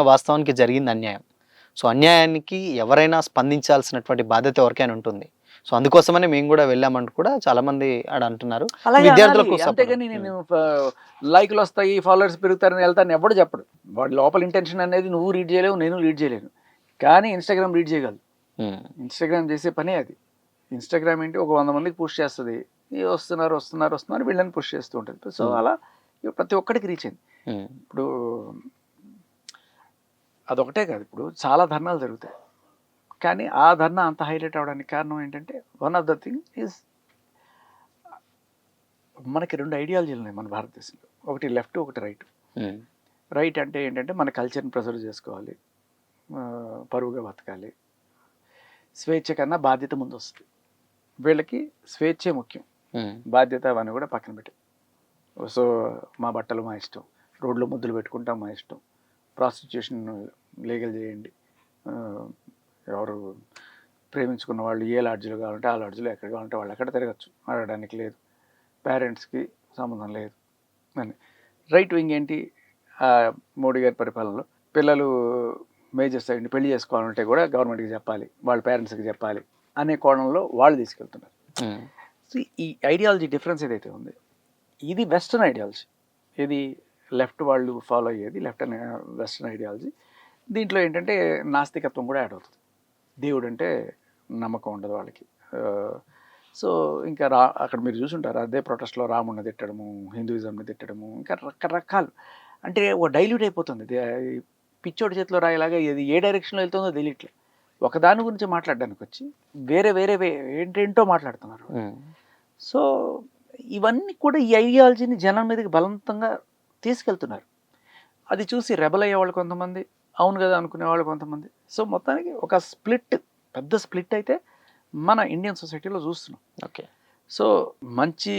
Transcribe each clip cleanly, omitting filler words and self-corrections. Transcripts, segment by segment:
వాస్తవానికి జరిగింది అన్యాయం. సో, అన్యాయానికి ఎవరైనా స్పందించాల్సినటువంటి బాధ్యత ఎవరికైనా ఉంటుంది. సో, అందుకోసమనే మేము గూడా వెళ్ళామంటూ కూడా చాలామంది ఆడ అంటున్నారు. అలాగే అనాలి. విద్యార్థులకు సపోర్ట్. అంతేగాని నేను లైకులొస్తాయి, ఫాలోవర్స్ పెరుగుతారని ఎళ్తానని ఎవ్వడు చెప్పడు. వాడి లోపల ఇంటెన్షన్ అనేది నువ్వు రీడ్ చేయలేవు, నేను రీడ్ చేయలేను. కానీ ఇన్‌స్టాగ్రామ్ రీడ్ చేయగలదు. హ్మ్. ఇన్‌స్టాగ్రామ్ చేసే పనే అది. ఇన్‌స్టాగ్రామ్ ఏంటి ఒక 100 మందికి పుష్ చేస్తది. వస్తున్నారు వీళ్ళని పుష్ చేస్తూ ఉంటది. సో, అలా ప్రతి ఒక్కడికి రీచ్ అయింది. హ్మ్. ఇప్పుడు అదొకటే కాదు. ఇప్పుడు చాలా ధర్నాలు జరుగుతాయి. కానీ ఆ ధర్నా అంత హైలైట్ అవ్వడానికి కారణం ఏంటంటే one of the thing is మనకి 2 ఐడియాలజీలు ఉన్నాయి మన భారతదేశంలో. ఒకటి లెఫ్ట్, ఒకటి రైట్. హ్మ్. రైట్ అంటే ఏంటంటే మన కల్చర్‌ని ప్రిజర్వ్ చేసుకోవాలి. పరువుగా బతకాలి. స్వేచ్ఛ కన్నా బాధ్యత ముందొస్తది. వీళ్ళకి స్వేచ్ఛే ముఖ్యం. హ్మ్. బాధ్యత అవన్నీ కూడా పక్కన పెట్టు. సో, మా బట్టలు మా ఇష్టం. రోడ్లో ముద్దులు పెట్టుకుంటాం మా ఇష్టం. ప్రాస్టిట్యూషన్ లీగల్ చేయండి. ఎవరు ప్రేమించుకున్న వాళ్ళు ఏ లాడ్జ్‌లో కావాలంటే ఆ లాడ్జ్‌లో ఎక్కడ కావాలంటే వాళ్ళు అక్కడ తిరగచ్చు. అడగడానికి లేదు. పేరెంట్స్‌కి సంబంధం లేదు అని. రైట్ వింగ్ ఏంటి మోడీ గారి పరిపాలనలో పిల్లలు మేజర్స్ అయ్యండి పెళ్లి చేసుకోవాలంటే కూడా గవర్నమెంట్కి చెప్పాలి, వాళ్ళ పేరెంట్స్కి చెప్పాలి అనే కోణంలో వాళ్ళు తీసుకెళ్తున్నారు. సో ఈ ఐడియాలజీ డిఫరెన్స్ ఏదైతే ఉంది ఇది వెస్టర్న్ ఐడియాలజీ. ఇది లెఫ్ట్ వాళ్ళు ఫాలో అయ్యేది లెఫ్ట్ అనే వెస్టర్న్ ఐడియాలజీ. దీంట్లో ఏంటంటే నాస్తికత్వం కూడా యాడ్ అవుతుంది. దేవుడు అంటే నమ్మకం ఉండదు వాళ్ళకి. సో ఇంకా అక్కడ మీరు చూసుంటారు అదే ప్రొటెస్ట్లో రాముడిని తిట్టడము, హిందూయిజంని తిట్టడము, ఇంకా రకరకాలు. అంటే ఒక డైల్యూట్ అయిపోతుంది. పిచ్చోడి చేతిలో రాయేలాగా ఇది ఏ డైరెక్షన్లో వెళ్తుందో తెలియట్లేదు. ఒకదాని గురించి మాట్లాడడానికి వచ్చి వేరే వేరే ఏంటేంటో మాట్లాడుతున్నారు. సో ఇవన్నీ కూడా ఈ ఐడియాలజీని జనం మీదకి బలవంతంగా తీసుకెళ్తున్నారు. అది చూసి రెబల్ అయ్యే వాళ్ళు కొంతమంది, అవును కదా అనుకునే వాళ్ళు కొంతమంది. సో మొత్తానికి ఒక పెద్ద స్ప్లిట్ అయితే మన ఇండియన్ సొసైటీలో చూస్తున్నాం. ఓకే. సో మంచి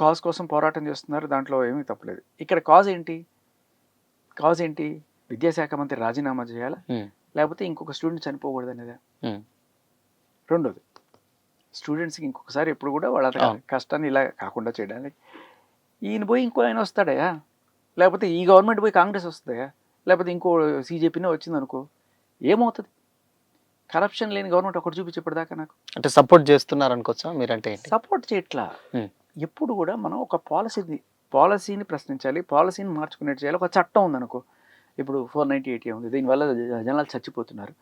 కాజ్ కోసం పోరాటం చేస్తున్నారు, దాంట్లో ఏమీ తప్పలేదు. ఇక్కడ కాజ్ ఏంటి విద్యాశాఖ మంత్రి రాజీనామా చేయాలా, లేకపోతే ఇంకొక స్టూడెంట్ చనిపోకూడదు అనేదా? రెండోది స్టూడెంట్స్కి ఇంకొకసారి ఎప్పుడు కూడా వాళ్ళ కష్టాన్ని ఇలా కాకుండా చేయడానికి ఈయన పోయి ఇంకో ఆయన వస్తాడయా, లేకపోతే ఈ గవర్నమెంట్ పోయి కాంగ్రెస్ వస్తుందయా, లేకపోతే ఇంకో సీజేపీనే వచ్చింది అనుకో, ఏమవుతుంది? కరప్షన్ లేని గవర్నమెంట్ ఒకటి చూపించేప్పటిదాకా నాకు అంటే సపోర్ట్ చేస్తున్నారు అనుకోవచ్చా మీరంటే? సపోర్ట్ చేయట్లా. ఎప్పుడు కూడా మనం ఒక పాలసీని ప్రశ్నించాలి, పాలసీని మార్చుకునేట్టు చేయాలి. ఒక చట్టం ఉందనుకో, ఇప్పుడు 498 ఉంది, దీనివల్ల జనాలు చచ్చిపోతున్నారు,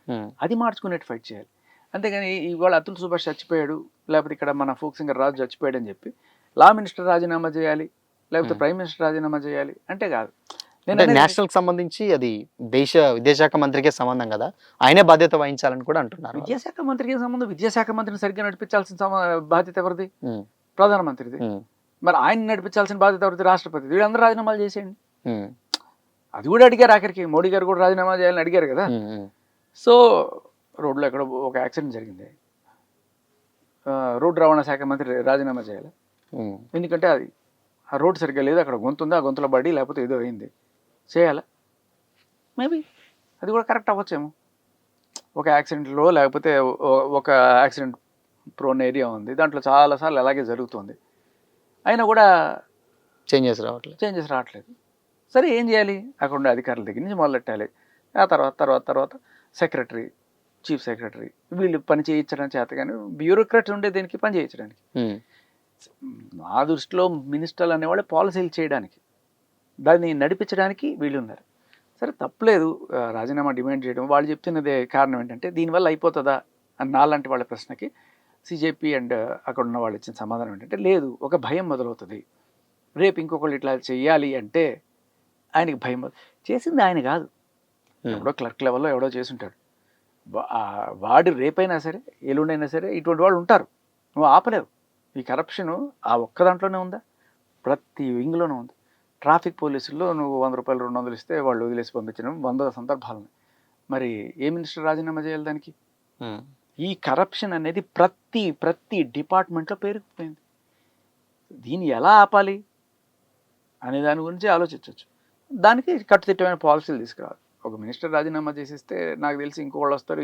అది మార్చుకునేట్టు ఫైట్ చేయాలి. అంతేగాని ఇవాళ అతుల్ సుభాష్ చచ్చిపోయాడు, లేకపోతే ఇక్కడ మన ఫోక్ సింగర్ రాజు చచ్చిపోయాడు అని చెప్పి లా మినిస్టర్ రాజీనామా చేయాలి, లేకపోతే ప్రైమ్ మినిస్టర్ రాజీనామా చేయాలి అంటే కాదు. నేషనల్ సంబంధించి అది విద్యాశాఖ మంత్రికే సంబంధం కదా, ఆయనే బాధ్యత వహించాలని కూడా అంటున్నారు. విద్యాశాఖ మంత్రికి సంబంధం, విద్యాశాఖ మంత్రిని సరిగ్గా నడిపించాల్సిన బాధ్యత ఎవరిది? ప్రధానమంత్రిది. మరి ఆయన నడిపించాల్సిన బాధ్యత ఎవరిది? రాష్ట్రపతి. వీళ్ళందరూ రాజీనామాలు చేసేయండి. అది కూడా అడిగారు, ఆఖరికి మోడీ గారు కూడా రాజీనామా చేయాలని అడిగారు కదా. సో రోడ్లో ఎక్కడ ఒక యాక్సిడెంట్ జరిగింది, రోడ్డు రవాణా శాఖ మంత్రి రాజీనామా చేయాలి. ఎందుకంటే అది ఆ రోడ్డు సరిగ్గా లేదు, అక్కడ గొంతుంది, ఆ గొంతులో పడి లేకపోతే ఏదో అయింది, చేయాలా? మేబీ అది కూడా కరెక్ట్ అవ్వచ్చేమో. ఒక యాక్సిడెంట్లో లేకపోతే ఒక యాక్సిడెంట్ ప్రోన్ ఏరియా ఉంది, దాంట్లో చాలాసార్లు అలాగే జరుగుతుంది, అయినా కూడా చేంజెస్ రావట్లేదు. సరే ఏం చేయాలి? అక్కడ ఉండే అధికారుల దగ్గర నుంచి మొదలెట్టాలి. ఆ తర్వాత సెక్రటరీ, చీఫ్ సెక్రటరీ, వీళ్ళు పని చేయించడం చేత, కానీ బ్యూరోక్రాట్స్ ఉండే దీనికి పని చేయించడానికి. నా దృష్టిలో మినిస్టర్లు అనేవాళ్ళు పాలసీలు చేయడానికి, దాన్ని నడిపించడానికి వీళ్ళు ఉన్నారు. సరే తప్పలేదు రాజీనామా డిమాండ్ చేయడం. వాళ్ళు చెప్తున్నదే కారణం ఏంటంటే దీనివల్ల అయిపోతుందా అని నాలాంటి వాళ్ళ ప్రశ్నకి సిజేపీ అండ్ అక్కడ ఉన్న వాళ్ళు ఇచ్చిన సమాధానం ఏంటంటే లేదు, ఒక భయం మొదలవుతుంది. రేపు ఇంకొకళ్ళు ఇట్లా చెయ్యాలి అంటే ఆయనకి భయం చేసింది ఆయన కాదు, ఎవడో క్లర్క్ లెవెల్లో ఎవడో చేసుంటాడు. వాడు రేపైనా సరే ఎల్లుండైనా సరే ఇటువంటి వాళ్ళు ఉంటారు. నువ్వు ఆపలేవు. ఈ కరప్షను ఆ ఒక్క దాంట్లోనే ఉందా? ప్రతి వింగ్లోనే ఉంది. ట్రాఫిక్ పోలీసుల్లో నువ్వు 100 రూపాయలు 200 ఇస్తే వాళ్ళు వదిలేసి పంపించడం 100 సందర్భాలను. మరి ఏ మినిస్టర్ రాజీనామా చేయాలి దానికి? ఈ కరప్షన్ అనేది ప్రతి డిపార్ట్మెంట్లో పేరుకుపోయింది. దీన్ని ఎలా ఆపాలి అనే దాని గురించి ఆలోచించవచ్చు. దానికి కట్టుదిట్టమైన పాలసీలు తీసుకురావాలి. ఒక మినిస్టర్ రాజీనామా చేసేస్తే నాకు తెలిసి ఇంకొకళ్ళు వస్తారు.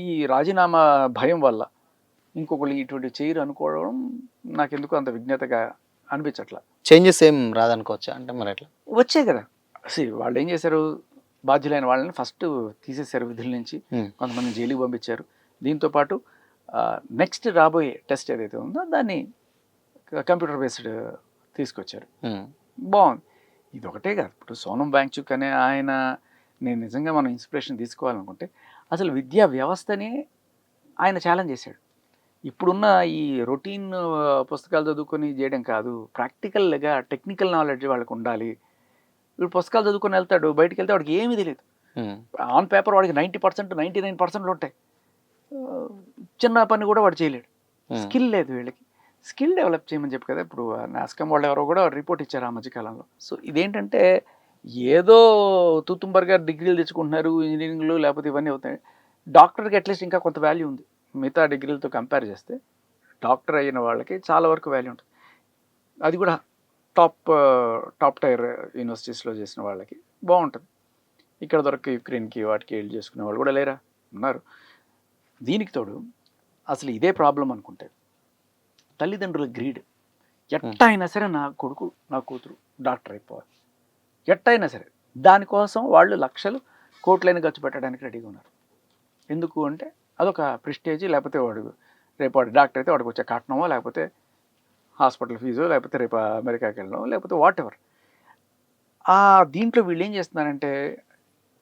ఈ రాజీనామా భయం వల్ల ఇంకొకళ్ళు ఇటువంటి చేయరు అనుకోవడం నాకెందుకు అంత విజ్ఞతగా అనిపించట్లా. చేంజెస్ ఏం రాదనుకోవచ్చా అంటే? మరి ఎట్లా వచ్చాయి కదా. వాళ్ళు ఏం చేశారు, బాధ్యులైన వాళ్ళని ఫస్ట్ తీసేశారు విధుల నుంచి, కొంతమంది జైలుకి పంపించారు. దీంతోపాటు నెక్స్ట్ రాబోయే టెస్ట్ ఏదైతే ఉందో దాన్ని కంప్యూటర్ బేస్డ్ తీసుకొచ్చారు. బాగుంది. ఇది ఒకటే కాదు, ఇప్పుడు సోనం వాంగ్చుక్ అనే ఆయన నేను నిజంగా మనం ఇన్స్పిరేషన్ తీసుకోవాలనుకుంటే అసలు విద్యా వ్యవస్థని ఆయన ఛాలెంజ్ చేశాడు. ఇప్పుడున్న ఈ రొటీన్ పుస్తకాలు చదువుకొని చేయడం కాదు, ప్రాక్టికల్గా టెక్నికల్ నాలెడ్జ్ వాళ్ళకి ఉండాలి. ఇప్పుడు పుస్తకాలు చదువుకొని వెళ్తాడు, బయటికి వెళ్తే వాడికి ఏమీ తెలియదు. ఆన్ పేపర్ వాడికి 90%, 99% ఉంటాయి. చిన్న పని కూడా వాడు చేయలేడు. స్కిల్ లేదు వీళ్ళకి. స్కిల్ డెవలప్ చేయమని చెప్పి కదా ఇప్పుడు నాస్కామ్ వాళ్ళు ఎవరో కూడా రిపోర్ట్ ఇచ్చారు ఆ మధ్యకాలంలో. సో ఇదేంటంటే ఏదో తూతుంబర్గా డిగ్రీలు తెచ్చుకుంటున్నారు ఇంజనీరింగ్లు, లేకపోతే ఇవన్నీ అవుతాయి. డాక్టర్కి అట్లీస్ట్ ఇంకా కొంత వాల్యూ ఉంది. మిగతా డిగ్రీలతో కంపేర్ చేస్తే డాక్టర్ అయిన వాళ్ళకి చాలా వరకు వాల్యూ ఉంటుంది. అది కూడా టాప్ టైర్ యూనివర్సిటీస్లో చేసిన వాళ్ళకి బాగుంటుంది. ఇక్కడ దొరక యుక్రెయిన్కి వాటికి వెళ్ళి చేసుకునే వాళ్ళు కూడా లేరా, ఉన్నారు. దీనికి తోడు అసలు ఇదే ప్రాబ్లం అనుకుంటే తల్లిదండ్రుల గ్రీడ్. ఎట్టయినా సరే నా కొడుకు నా కూతురు డాక్టర్ అయిపోవాలి, ఎట్టయినా సరే. దానికోసం వాళ్ళు లక్షలు కోట్లైన ఖర్చు పెట్టడానికి రెడీగా ఉన్నారు. ఎందుకు అంటే అదొక ప్రెస్టేజ్. లేకపోతే వాడు రేపు వాడు డాక్టర్ అయితే వాడికి వచ్చే కట్నమో, లేకపోతే హాస్పిటల్ ఫీజు, లేకపోతే రేపు అమెరికాకి వెళ్ళడం, లేకపోతే వాట్ ఎవర్. దీంట్లో వీళ్ళు ఏం చేస్తున్నారంటే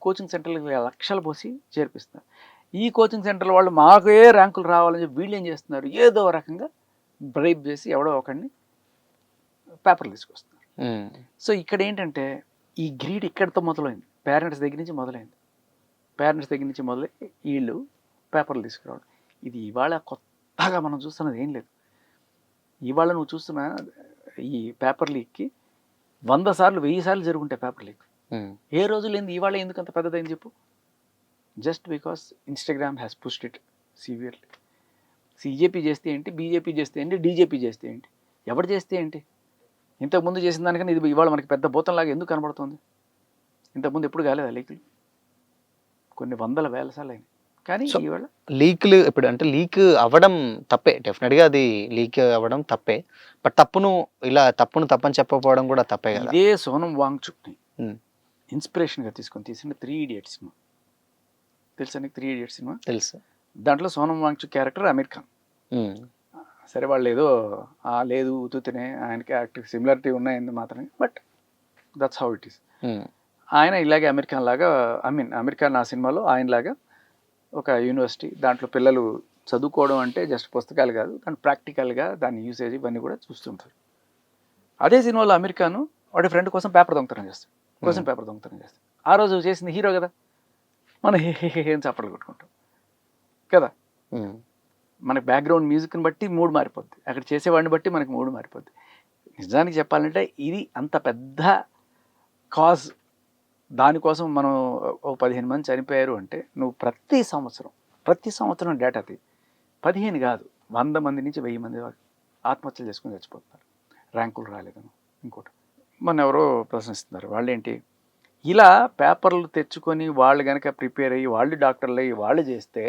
కోచింగ్ సెంటర్లకు లక్షలు పోసి చేర్పిస్తున్నారు. ఈ కోచింగ్ సెంటర్ల వాళ్ళు మాకే ర్యాంకులు రావాలని చెప్పి వీళ్ళు ఏం చేస్తున్నారు, ఏదో రకంగా బ్రైబ్ చేసి ఎవడో ఒకడిని పేపర్లు తీసుకొస్తున్నారు. సో ఇక్కడ ఏంటంటే ఈ గ్రీడ్ ఇక్కడితో మొదలైంది, పేరెంట్స్ దగ్గర నుంచి మొదలైంది. పేరెంట్స్ దగ్గర నుంచి మొదలై వీళ్ళు పేపర్లు తీసుకురావడం. ఇది ఇవాళ కొత్తగా మనం చూస్తున్నది ఏం లేదు. ఇవాళ నువ్వు చూస్తున్న ఈ పేపర్ లీక్కి 100 సార్లు 1000 సార్లు జరుగుంటాయి పేపర్ లీక్. ఏ రోజు లేని ఇవాళ ఎందుకు అంత పెద్దదైంది చెప్పు? Just because Instagram has pushed it severely. CJP చేస్తే ఏంటి, బీజేపీ చేస్తే ఏంటి, డీజేపీ చేస్తే ఏంటి, ఎవరు చేస్తే ఏంటి? ఇంతకుముందు చేసిన దానికన్నా ఇది ఇవాళ మనకి పెద్ద భూతంలాగా ఎందుకు కనబడుతుంది? ఇంతకుముందు ఎప్పుడు కాలేదా లీకులు? కొన్ని వందల వేల సార్లు అయినాయి. కానీ ఇవాళ లీక్లు ఇప్పుడు అంటే లీక్ అవ్వడం తప్పే, డెఫినెట్గా అది లీక్ అవ్వడం తప్పే. బట్ తప్పును తప్పని చెప్పకపోవడం కూడా తప్పే కదా. ఇదే సోనం వాంగ్చుక్ని ఇన్స్పిరేషన్గా తీసుకొని తీసిన 3 Idiots సినిమా తెలుసా నీకు? 3 Idiots సినిమా తెలుసు. దాంట్లో సోనం వాంగ్చుక్ క్యారెక్టర్ అమీర్ ఖాన్. సరే వాళ్ళు ఏదో లేదు ఉతుతనే ఆయనకి యాక్టివ్ సిమిలారిటీ ఉన్నాయంది మాత్రమే, but that's how it is. ఆయన ఇలాగే అమీర్ ఖాన్ లాగా, అమీర్ ఖాన్ ఆ సినిమాలో ఆయనలాగా ఒక యూనివర్సిటీ, దాంట్లో పిల్లలు చదువుకోవడం అంటే జస్ట్ పుస్తకాలు కాదు, దాని ప్రాక్టికల్గా దాని యూసేజ్ ఇవన్నీ కూడా చూస్తుంటారు. అదే సినిమాలో అమీర్ ఖాన్ వాడి ఫ్రెండ్ కోసం పేపర్ దొంగతనం చేస్తాడు, పేపర్ దొంగతనం చేస్తాడు. ఆ రోజు చేసింది హీరో కదా, మనం ఏం చప్పట్లు కొట్టుకుంటాం కదా. మనకి బ్యాక్గ్రౌండ్ మ్యూజిక్ని బట్టి మూడ్ మారిపోద్ది, అక్కడ చేసేవాడిని బట్టి మనకి మూడ్ మారిపోద్ది. నిజానికి చెప్పాలంటే ఇది అంత పెద్ద కాజ్. దానికోసం మనం 15 మంది చనిపోయారు అంటే నువ్వు ప్రతి సంవత్సరం డేటా తీ, 15 కాదు 100 మంది నుంచి 1000 మంది ఆత్మహత్యలు చేసుకుని చచ్చిపోతున్నారు, ర్యాంకులు రాలేదను. ఇంకోటి మన ఎవరో ప్రశ్నిస్తున్నారు, వాళ్ళేంటి ఇలా పేపర్లు తెచ్చుకొని వాళ్ళు కనుక ప్రిపేర్ అయ్యి వాళ్ళు డాక్టర్లు అయ్యి వాళ్ళు చేస్తే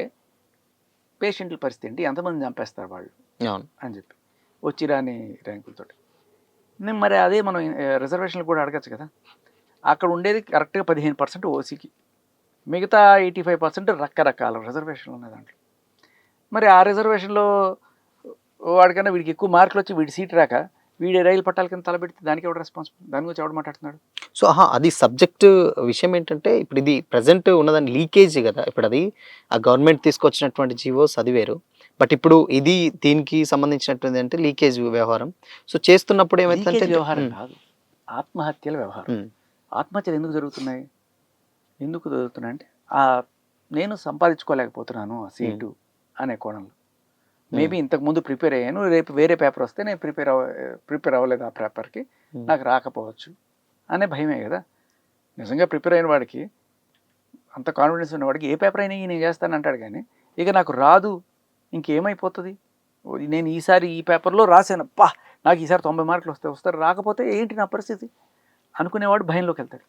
పేషెంట్ల పరిస్థితి ఏంటి, ఎంతమంది చంపేస్తారు వాళ్ళు అని చెప్పి వచ్చి రాని ర్యాంకులతోటి. మరి అదే మనం రిజర్వేషన్లు కూడా అడగచ్చు కదా. అక్కడ ఉండేది కరెక్ట్గా 15% ఓసీకి, మిగతా 85% రకరకాల రిజర్వేషన్లు ఉన్నాయి దాంట్లో. మరి ఆ రిజర్వేషన్లో వాడికన్నా వీడికి ఎక్కువ మార్కులు వచ్చి వీడి సీట్ రాక వీడి రైలు పట్టాల కింద తలబెడితే దానికి ఎవడు రెస్పాన్సిబుల్? దాని గురించి ఎవడు మాట్లాడుతున్నాడు? సో అది సబ్జెక్ట్ విషయం ఏంటంటే ఇప్పుడు ఇది ప్రజెంట్ ఉన్నదాన్ని లీకేజ్ కదా. ఇప్పుడు అది ఆ గవర్నమెంట్ తీసుకొచ్చినటువంటి జీవోస్ అది వేరు, బట్ ఇప్పుడు ఇది దీనికి సంబంధించినటువంటి అంటే లీకేజ్ వ్యవహారం. సో చేస్తున్నప్పుడు ఏమైందంటే వ్యవహారం కాదు, ఆత్మహత్యల వ్యవహారం. ఆత్మహత్యలు ఎందుకు జరుగుతున్నాయి అంటే నేను సంపాదించుకోలేకపోతున్నాను ఆ సీటు అనే కోణంలో. మేబీ ఇంతకుముందు ప్రిపేర్ అయ్యాను, రేపు వేరే పేపర్ వస్తే నేను ప్రిపేర్ అవ్వలేదు ఆ పేపర్కి, నాకు రాకపోవచ్చు అనే భయమే కదా. నిజంగా ప్రిపేర్ అయిన వాడికి, అంత కాన్ఫిడెన్స్ ఉన్నవాడికి ఏ పేపర్ అయినా నేను చేస్తాను అంటాడు. కానీ ఇక నాకు రాదు ఇంకేమైపోతుంది, నేను ఈసారి ఈ పేపర్లో రాశాను, నాకు ఈసారి 90 మార్కులు వస్తారు, రాకపోతే ఏంటి నా పరిస్థితి అనుకునేవాడు భయంలోకి వెళ్తాడు.